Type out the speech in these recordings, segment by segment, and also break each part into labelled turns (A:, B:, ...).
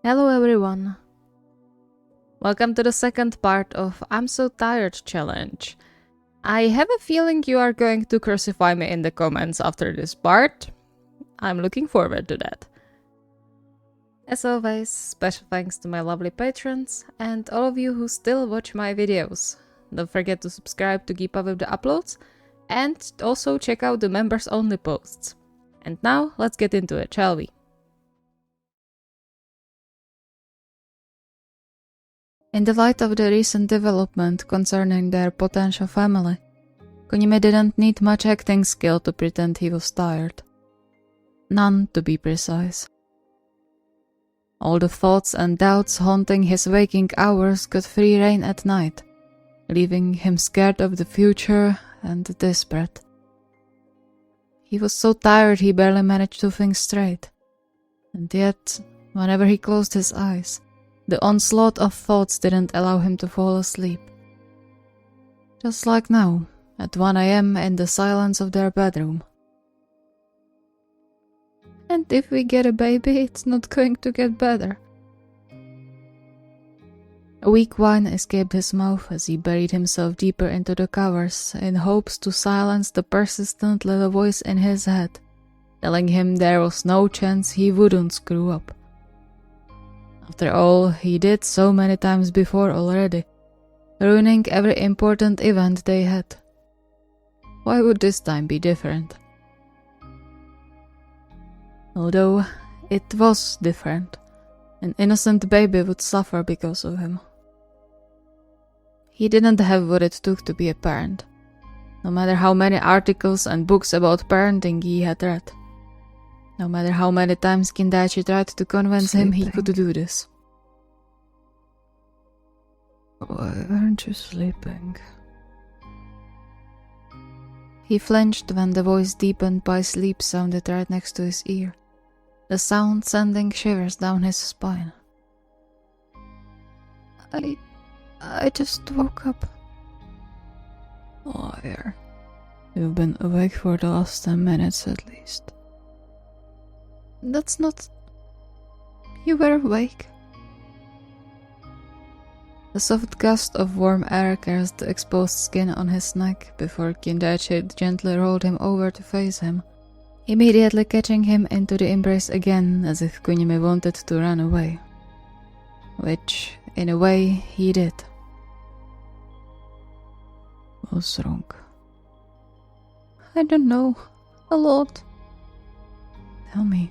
A: Hello everyone. Welcome to the second part of I'm So Tired challenge. I have a feeling you are going to crucify me in the comments after this part. I'm looking forward to that. As always, special thanks to my lovely patrons and all of you who still watch my videos. Don't forget to subscribe to keep up with the uploads and also check out the members only posts. And now let's get into it, shall we? In the light of the recent development concerning their potential family, Kunimi didn't need much acting skill to pretend he was tired. None, to be precise. All the thoughts and doubts haunting his waking hours got free rein at night, leaving him scared of the future and desperate. He was so tired he barely managed to think straight. And yet, whenever he closed his eyes, the onslaught of thoughts didn't allow him to fall asleep. Just like now, at 1 a.m. in the silence of their bedroom. And if we get a baby, it's not going to get better. A weak whine escaped his mouth as he buried himself deeper into the covers in hopes to silence the persistent little voice in his head, telling him there was no chance he wouldn't screw up. After all, he did so many times before already, ruining every important event they had. Why would this time be different? Although, it was different. An innocent baby would suffer because of him. He didn't have what it took to be a parent, no matter how many articles and books about parenting he had read. No matter how many times Kindaichi tried to convince him he could do this. Why aren't you sleeping? He flinched when the voice deepened by sleep sounded right next to his ear, the sound sending shivers down his spine. I just woke up. Liar. You've been awake for the last 10 minutes at least. That's not... You were awake. A soft gust of warm air caressed the exposed skin on his neck before Kindaichi gently rolled him over to face him, immediately catching him into the embrace again as if Kunimi wanted to run away. Which, in a way, he did. What's wrong? I don't know. A lot. Tell me.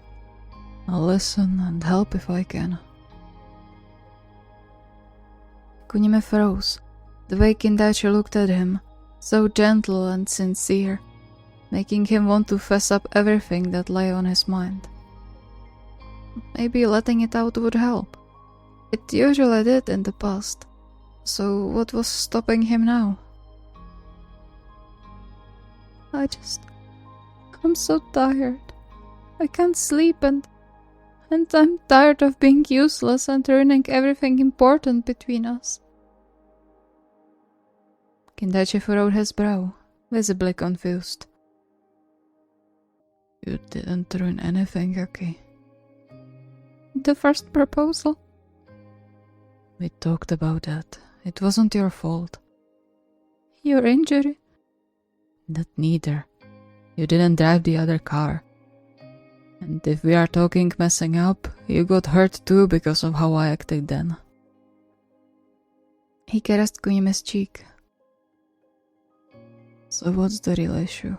A: I'll listen and help if I can. Kunimi froze, the way Kindaichi looked at him, so gentle and sincere, making him want to fess up everything that lay on his mind. Maybe letting it out would help. It usually did in the past, so what was stopping him now? I'm so tired. I can't sleep and I'm tired of being useless and ruining everything important between us. Kindaichi furrowed his brow, visibly confused. You didn't ruin anything, okay? The first proposal? We talked about that. It wasn't your fault. Your injury? That neither. You didn't drive the other car. And if we are talking messing up, you got hurt too because of how I acted then. He caressed Kunimi's cheek. So what's the real issue?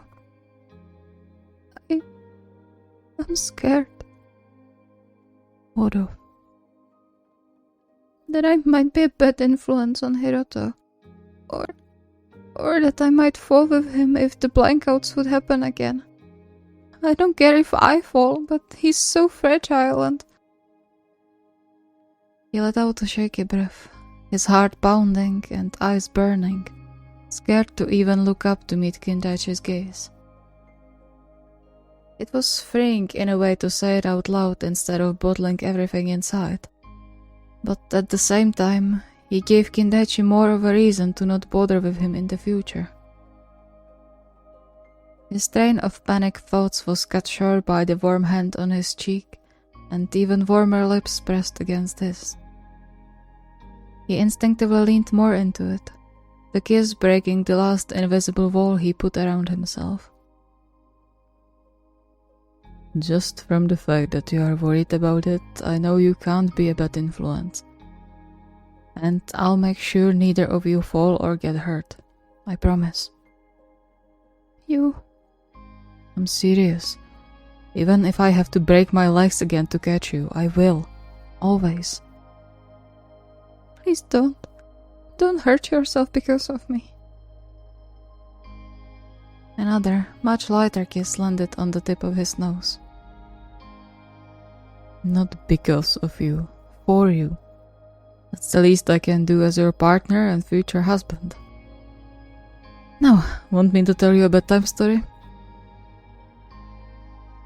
A: I'm scared. What of? That I might be a bad influence on Hiroto. Or that I might fall with him if the blankouts would happen again. I don't care if I fall, but he's so fragile and... He let out a shaky breath, his heart pounding and eyes burning, scared to even look up to meet Kindaichi's gaze. It was freeing in a way to say it out loud instead of bottling everything inside. But at the same time, he gave Kindaichi more of a reason to not bother with him in the future. His train of panic thoughts was cut short by the warm hand on his cheek and even warmer lips pressed against his. He instinctively leaned more into it, the kiss breaking the last invisible wall he put around himself. Just from the fact that you are worried about it, I know you can't be a bad influence. And I'll make sure neither of you fall or get hurt. I promise. You... I'm serious. Even if I have to break my legs again to catch you, I will. Always. Please don't. Don't hurt yourself because of me. Another, much lighter kiss landed on the tip of his nose. Not because of you. For you. That's the least I can do as your partner and future husband. Now, want me to tell you a bedtime story?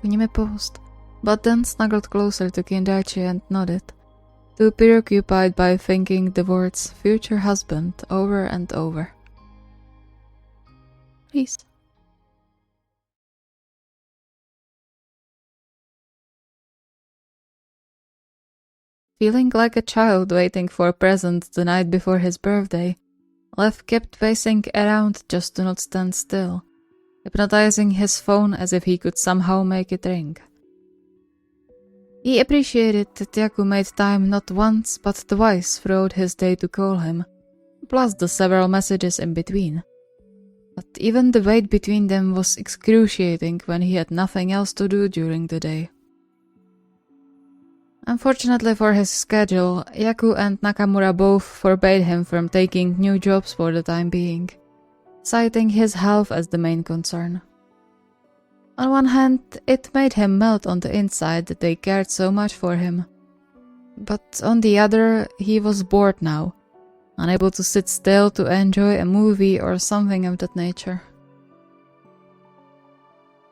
A: Kunimi paused, but then snuggled closer to Kindaichi and nodded, too preoccupied by thinking the words future husband over and over. Please. Feeling like a child waiting for a present the night before his birthday, Lev kept pacing around just to not stand still, hypnotizing his phone as if he could somehow make it ring. He appreciated that Yaku made time not once but twice throughout his day to call him, plus the several messages in between. But even the wait between them was excruciating when he had nothing else to do during the day. Unfortunately for his schedule, Yaku and Nakamura both forbade him from taking new jobs for the time being, citing his health as the main concern. On one hand, it made him melt on the inside that they cared so much for him. But on the other, he was bored now, unable to sit still to enjoy a movie or something of that nature.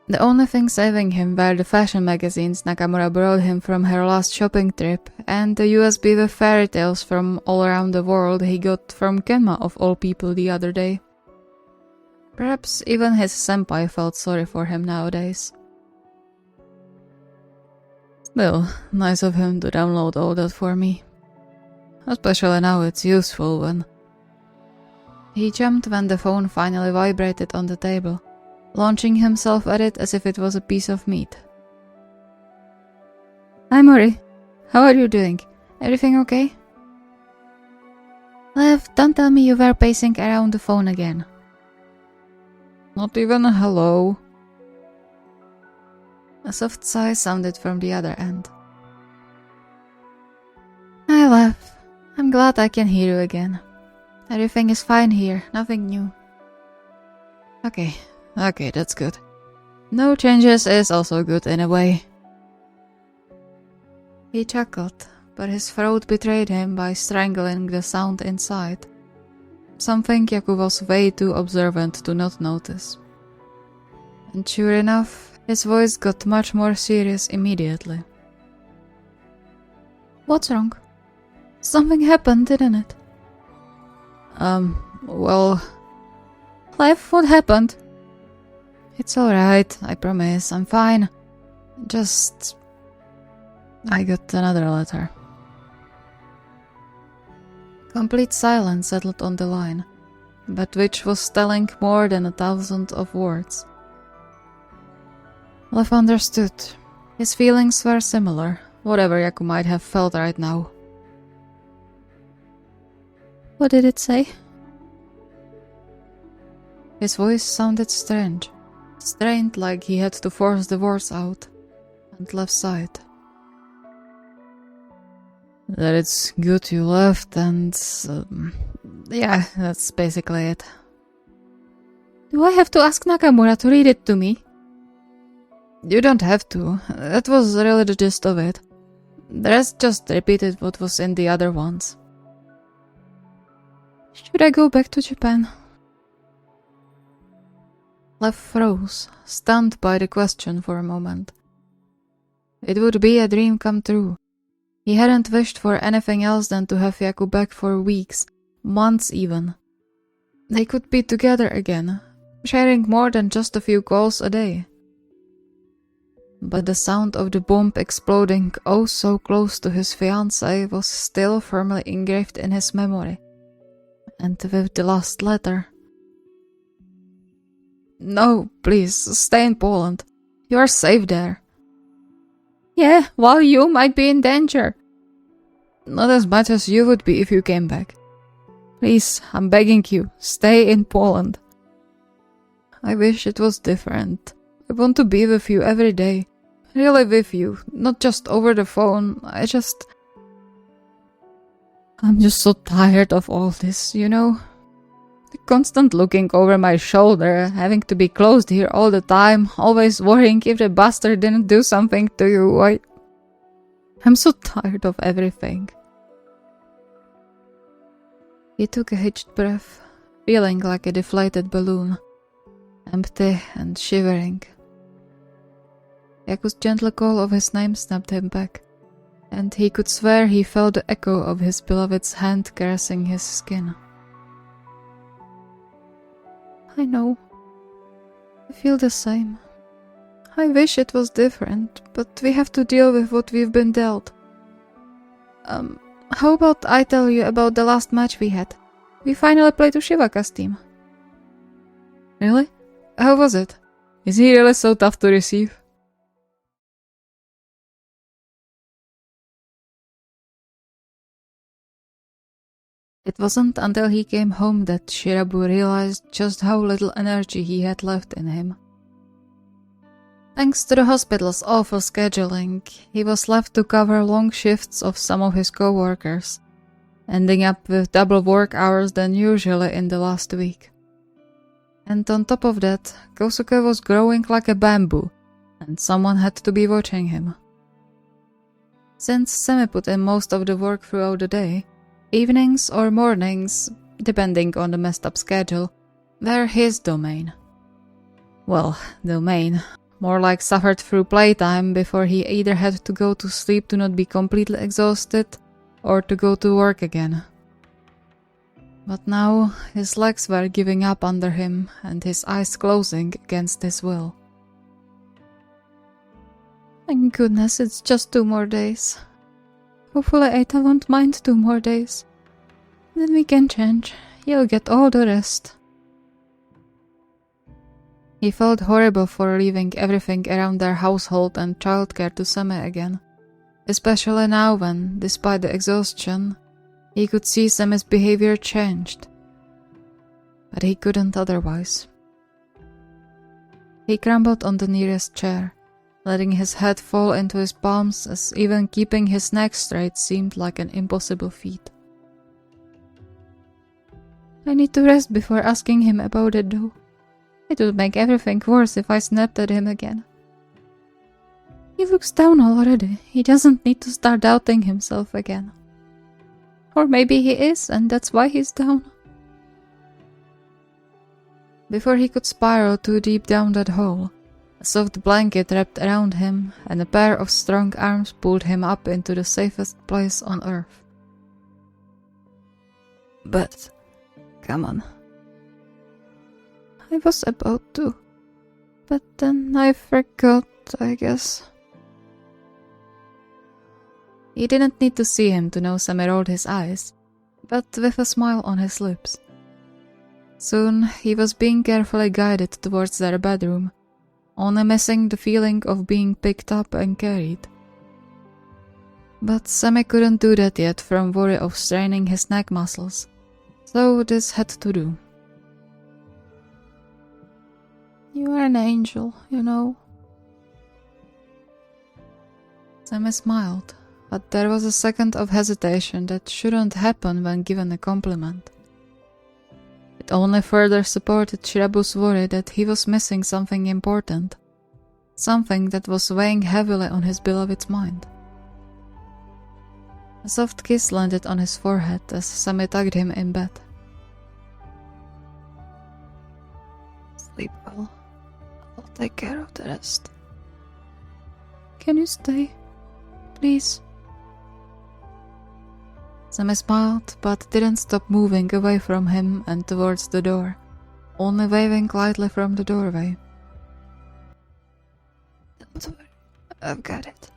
A: The only thing saving him were the fashion magazines Nakamura brought him from her last shopping trip and the USB with fairy tales from all around the world he got from Kenma of all people the other day. Perhaps even his senpai felt sorry for him nowadays. Still, nice of him to download all that for me. Especially now it's useful when... He jumped when the phone finally vibrated on the table, launching himself at it as if it was a piece of meat. Hi Mori, how are you doing? Everything okay? Lev, don't tell me you were pacing around the phone again. Not even a hello. A soft sigh sounded from the other end. Hi Lev, I'm glad I can hear you again. Everything is fine here, nothing new. Okay, that's good. No changes is also good in a way. He chuckled, but his throat betrayed him by strangling the sound inside. Something Yaku was way too observant to not notice. And sure enough, his voice got much more serious immediately. What's wrong? Something happened, didn't it? Well... Life, what happened? It's alright, I promise, I'm fine. Just... I got another letter. Complete silence settled on the line, but which was telling more than 1,000 of words. Lev understood. His feelings were similar, whatever Yaku might have felt right now. What did it say? His voice sounded strange, strained like he had to force the words out, and Lev sighed. That it's good you left and... yeah, that's basically it. Do I have to ask Nakamura to read it to me? You don't have to. That was really the gist of it. The rest just repeated what was in the other ones. Should I go back to Japan? Lev froze, stunned by the question for a moment. It would be a dream come true. He hadn't wished for anything else than to have Yaku back for weeks, months even. They could be together again, sharing more than just a few calls a day. but the sound of the bomb exploding oh so close to his fiancée was still firmly engraved in his memory. And with the last letter. No, please, stay in Poland. You are safe there. Yeah, while you might be in danger. Not as much as you would be if you came back. Please, I'm begging you, stay in Poland. I wish it was different. I want to be with you every day. Really with you, not just over the phone. I'm just so tired of all this, you know? The constant looking over my shoulder, having to be closed here all the time, always worrying if the bastard didn't do something to you. I'm so tired of everything. He took a hitched breath, feeling like a deflated balloon, empty and shivering. Yaku's gentle call of his name snapped him back, and he could swear he felt the echo of his beloved's hand caressing his skin. I know. I feel the same. I wish it was different, but we have to deal with what we've been dealt. How about I tell you about the last match we had? We finally played Ushivaka's team. Really? How was it? Is he really so tough to receive? It wasn't until he came home that Shirabu realized just how little energy he had left in him. Thanks to the hospital's awful scheduling, he was left to cover long shifts of some of his co-workers, ending up with double work hours than usually in the last week. And on top of that, Kosuke was growing like a bamboo, and someone had to be watching him. Since Semi put in most of the work throughout the day, evenings or mornings, depending on the messed up schedule, were his domain. Well, domain. More like suffered through playtime before he either had to go to sleep to not be completely exhausted or to go to work again. But now his legs were giving up under him and his eyes closing against his will. Thank goodness it's just 2 more days. Hopefully Eita won't mind 2 more days. Then we can change. You'll get all the rest. He felt horrible for leaving everything around their household and childcare to Semi again. Especially now when, despite the exhaustion, he could see Semi's behavior changed. But he couldn't otherwise. He crumbled on the nearest chair, letting his head fall into his palms as even keeping his neck straight seemed like an impossible feat. I need to rest before asking him about it though. It would make everything worse if I snapped at him again. He looks down already. He doesn't need to start doubting himself again. Or maybe he is, and that's why he's down. Before he could spiral too deep down that hole, a soft blanket wrapped around him and a pair of strong arms pulled him up into the safest place on earth. But, come on. I was about to, but then I forgot, I guess. He didn't need to see him to know Semi rolled his eyes, but with a smile on his lips. Soon he was being carefully guided towards their bedroom, only missing the feeling of being picked up and carried. But Semi couldn't do that yet from worry of straining his neck muscles, so this had to do. You are an angel, you know. Semi smiled, but there was a second of hesitation that shouldn't happen when given a compliment. It only further supported Shirabu's worry that he was missing something important, something that was weighing heavily on his beloved's mind. A soft kiss landed on his forehead as Semi tugged him in bed. Sleep well. I'll take care of the rest. Can you stay? Please? Semi smiled, but didn't stop moving away from him and towards the door, only waving lightly from the doorway. Don't worry. I've got it.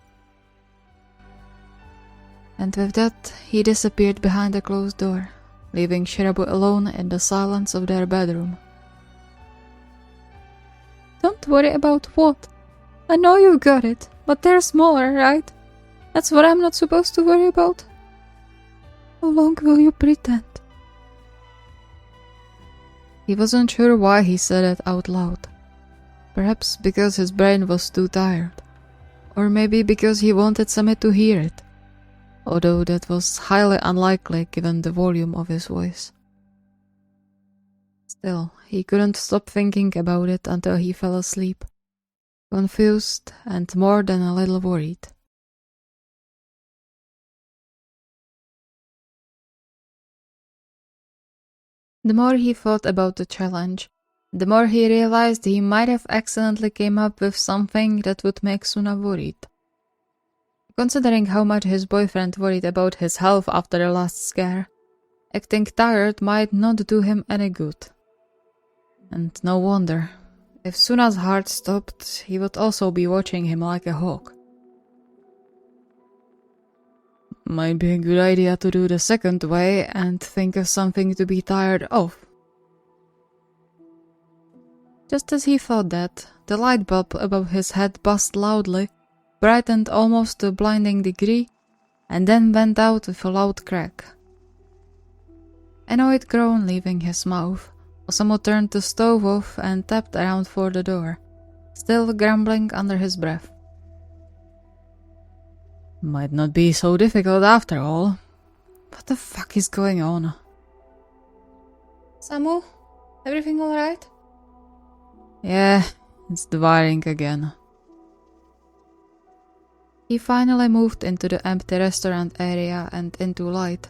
A: And with that, he disappeared behind a closed door, leaving Shirabu alone in the silence of their bedroom. Don't worry about what? I know you've got it, but they're smaller, right? That's what I'm not supposed to worry about. How long will you pretend? He wasn't sure why he said it out loud. Perhaps because his brain was too tired. Or maybe because he wanted Sami to hear it. Although that was highly unlikely given the volume of his voice. Still, he couldn't stop thinking about it until he fell asleep, confused and more than a little worried. The more he thought about the challenge, the more he realized he might have accidentally came up with something that would make Suna worried. Considering how much his boyfriend worried about his health after the last scare, acting tired might not do him any good. And no wonder. If Suna's heart stopped, he would also be watching him like a hawk. Might be a good idea to do the second way and think of something to be tired of. Just as he thought that, the light bulb above his head buzzed loudly, brightened almost to a blinding degree, and then went out with a loud crack. Annoyed groan leaving his mouth, Osamu turned the stove off and tapped around for the door, still grumbling under his breath. Might not be so difficult after all. What the fuck is going on? Samu, everything alright? Yeah, it's the wiring again. He finally moved into the empty restaurant area and into light,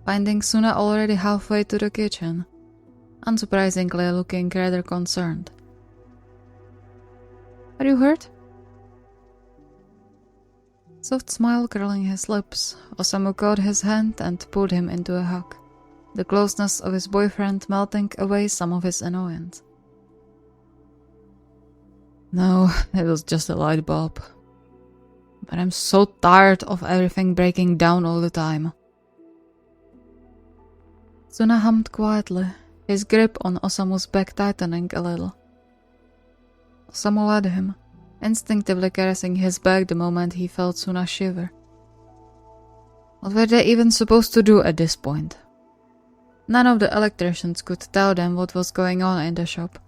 A: finding Suna already halfway to the kitchen, unsurprisingly looking rather concerned. Are you hurt? Soft smile curling his lips, Osamu caught his hand and pulled him into a hug, the closeness of his boyfriend melting away some of his annoyance. No, it was just a light bulb. But I'm so tired of everything breaking down all the time. Suna hummed quietly, his grip on Osamu's back tightening a little. Osamu led him, instinctively caressing his back the moment he felt Suna shiver. What were they even supposed to do at this point? None of the electricians could tell them what was going on in the shop.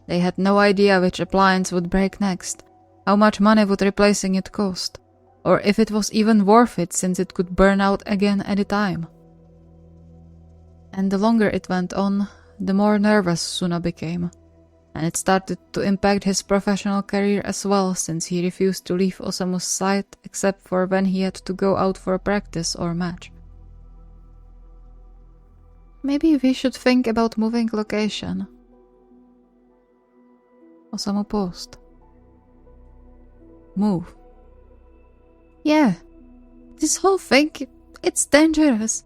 A: They had no idea which appliance would break next, how much money would replacing it cost, or if it was even worth it since it could burn out again any time. And the longer it went on, the more nervous Suna became, and it started to impact his professional career as well since he refused to leave Osamu's side except for when he had to go out for a practice or match. Maybe we should think about moving location. Osamu paused. Move. Yeah. This whole thing, it's dangerous.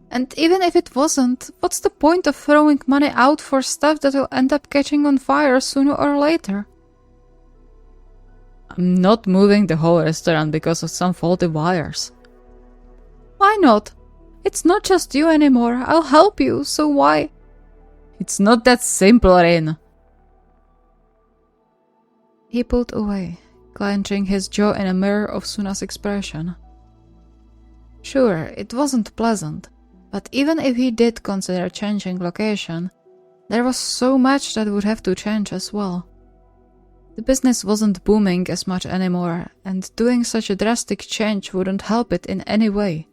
A: And even if it wasn't, what's the point of throwing money out for stuff that will end up catching on fire sooner or later? I'm not moving the whole restaurant because of some faulty wires. Why not? It's not just you anymore. I'll help you, so why? It's not that simple, Rin. He pulled away, clenching his jaw in a mirror of Suna's expression. Sure, it wasn't pleasant, but even if he did consider changing location, there was so much that would have to change as well. The business wasn't booming as much anymore, and doing such a drastic change wouldn't help it in any way.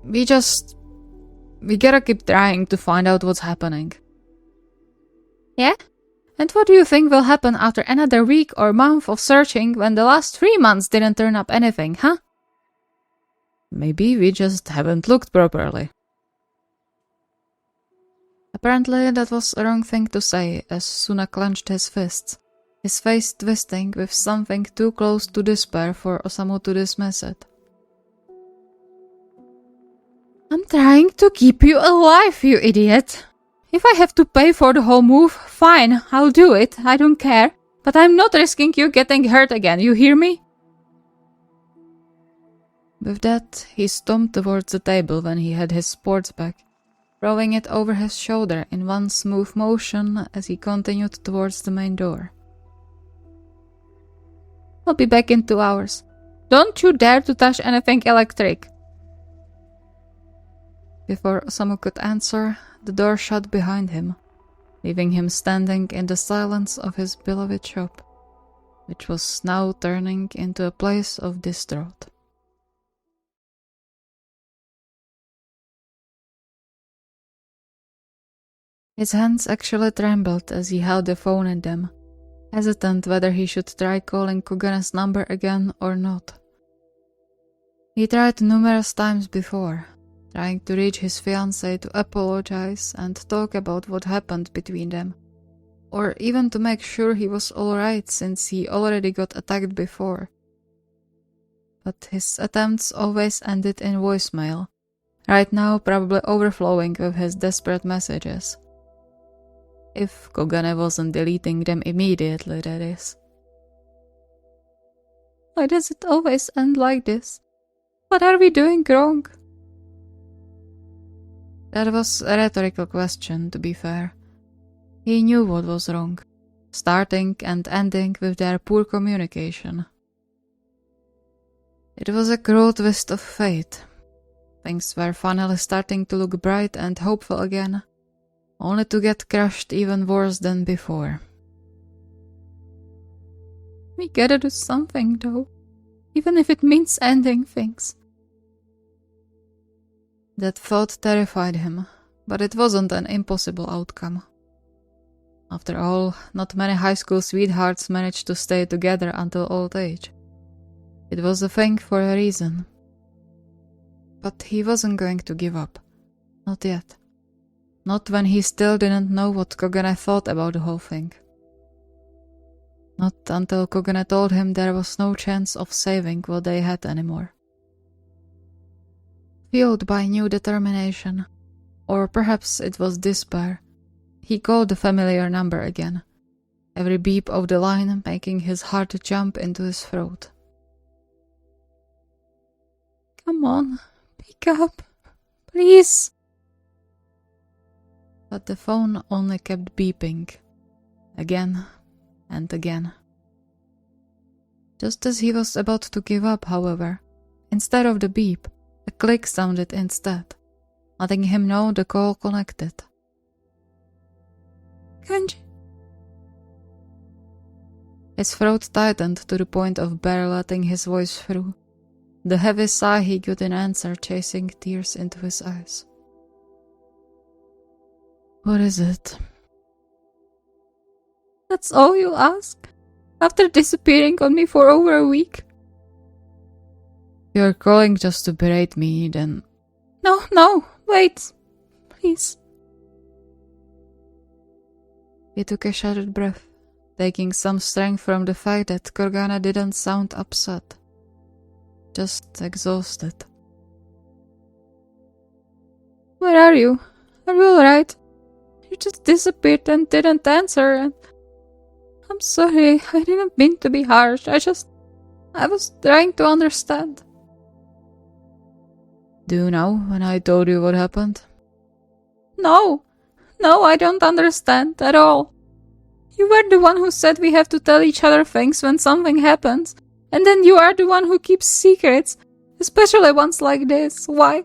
A: We gotta keep trying to find out what's happening. Yeah? And what do you think will happen after another week or month of searching when the last 3 months didn't turn up anything, huh? Maybe we just haven't looked properly. Apparently that was a wrong thing to say as Suna clenched his fists, his face twisting with something too close to despair for Osamu to dismiss it. I'm trying to keep you alive, you idiot! If I have to pay for the whole move, fine, I'll do it, I don't care. But I'm not risking you getting hurt again, you hear me? With that, he stomped towards the table when he had his sports bag, throwing it over his shoulder in one smooth motion as he continued towards the main door. I'll be back in 2 hours. Don't you dare to touch anything electric. Before Osamu could answer, the door shut behind him, leaving him standing in the silence of his beloved shop, which was now turning into a place of distraught. His hands actually trembled as he held the phone in them, hesitant whether he should try calling Kogane's number again or not. He tried numerous times before, trying to reach his fiancée to apologize and talk about what happened between them, or even to make sure he was alright since he already got attacked before. But his attempts always ended in voicemail, right now probably overflowing with his desperate messages. If Kogane wasn't deleting them immediately, that is. Why does it always end like this? What are we doing wrong? That was a rhetorical question, to be fair. He knew what was wrong, starting and ending with their poor communication. It was a cruel twist of fate. Things were finally starting to look bright and hopeful again, only to get crushed even worse than before. We gotta do something, though, even if it means ending things. That thought terrified him, but it wasn't an impossible outcome. After all, not many high school sweethearts managed to stay together until old age. It was a thing for a reason. But he wasn't going to give up. Not yet. Not when he still didn't know what Kogane thought about the whole thing. Not until Kogane told him there was no chance of saving what they had anymore. Fueled by new determination, or perhaps it was despair, he called the familiar number again, every beep of the line making his heart jump into his throat. Come on, pick up, please. But the phone only kept beeping, again and again. Just as he was about to give up, however, instead of the beep, a click sounded instead, letting him know the call connected. Kanji. His throat tightened to the point of barely letting his voice through, the heavy sigh he got in answer chasing tears into his eyes. What is it? That's all you ask? After disappearing on me for over a week? You're calling just to berate me, then... No, wait. Please. He took a shattered breath, taking some strength from the fact that Kogane didn't sound upset. Just exhausted. Where are you? Are you alright? You just disappeared and didn't answer, and... I'm sorry, I didn't mean to be harsh, I was trying to understand. Do you know when I told you what happened? No, I don't understand at all. You were the one who said we have to tell each other things when something happens, and then you are the one who keeps secrets, especially ones like this. Why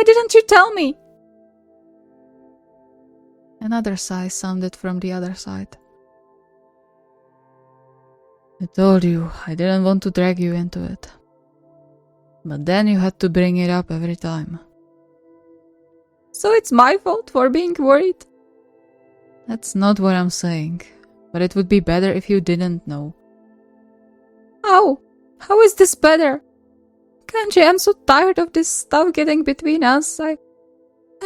A: didn't you tell me? Another sigh sounded from the other side. I told you I didn't want to drag you into it. But then you had to bring it up every time. So it's my fault for being worried? That's not what I'm saying, but it would be better if you didn't know. How? How is this better? Kanji, I'm so tired of this stuff getting between us. I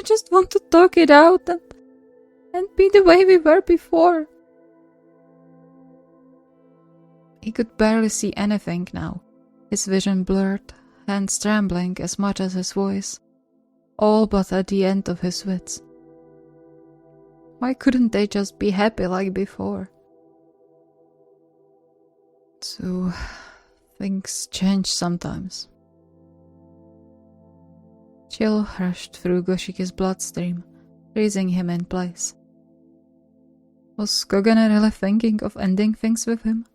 A: just want to talk it out and be the way we were before. He could barely see anything now, his vision blurred, hands trembling as much as his voice, all but at the end of his wits. Why couldn't they just be happy like before? So, things change sometimes. Chill rushed through Goshiki's bloodstream, freezing him in place. Was Kogane really thinking of ending things with him?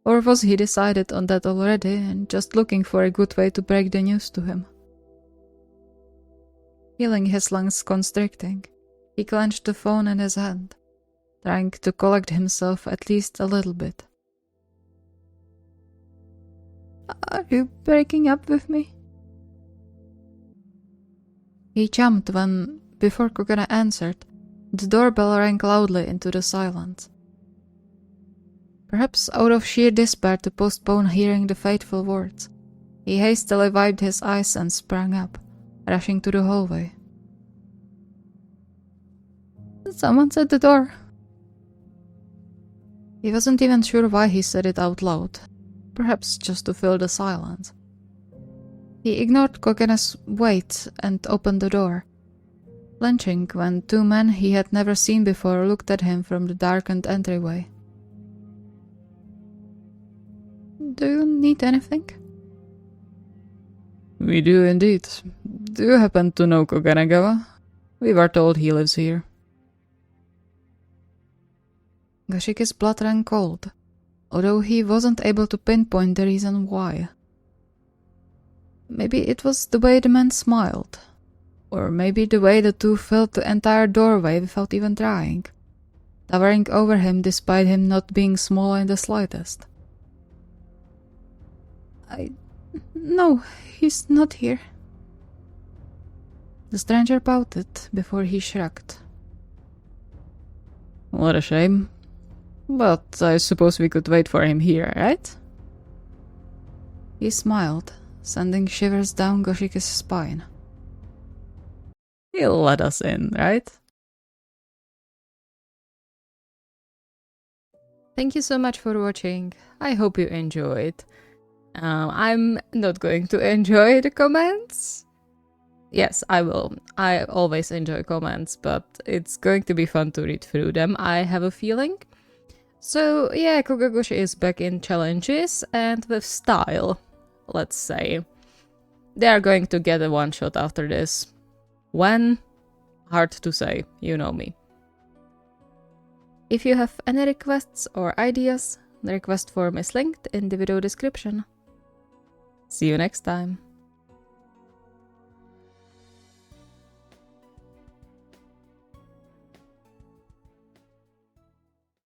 A: Or was he decided on that already and just looking for a good way to break the news to him? Feeling his lungs constricting, he clenched the phone in his hand, trying to collect himself at least a little bit. Are you breaking up with me? He jumped when, before Kogane answered, the doorbell rang loudly into the silence. Perhaps out of sheer despair to postpone hearing the fateful words, he hastily wiped his eyes and sprang up, rushing to the hallway. Someone's at the door. He wasn't even sure why he said it out loud, perhaps just to fill the silence. He ignored Kogane's weight and opened the door, flinching when two men he had never seen before looked at him from the darkened entryway. Do you need anything? We do indeed. Do you happen to know Koganegawa? We were told he lives here. Goshiki's blood ran cold, although he wasn't able to pinpoint the reason why. Maybe it was the way the man smiled, or maybe the way the two filled the entire doorway without even trying, towering over him despite him not being small in the slightest. No, he's not here. The stranger pouted before he shrugged. What a shame. But I suppose we could wait for him here, right? He smiled, sending shivers down Goshiki's spine. He'll let us in, right? Thank you so much for watching. I hope you enjoyed. I'm not going to enjoy the comments. Yes, I will. I always enjoy comments, but it's going to be fun to read through them, I have a feeling. So yeah, Kogagoshi is back in challenges and with style, let's say. They are going to get a one-shot after this. When? Hard to say, you know me. If you have any requests or ideas, the request form is linked in the video description. See you next time.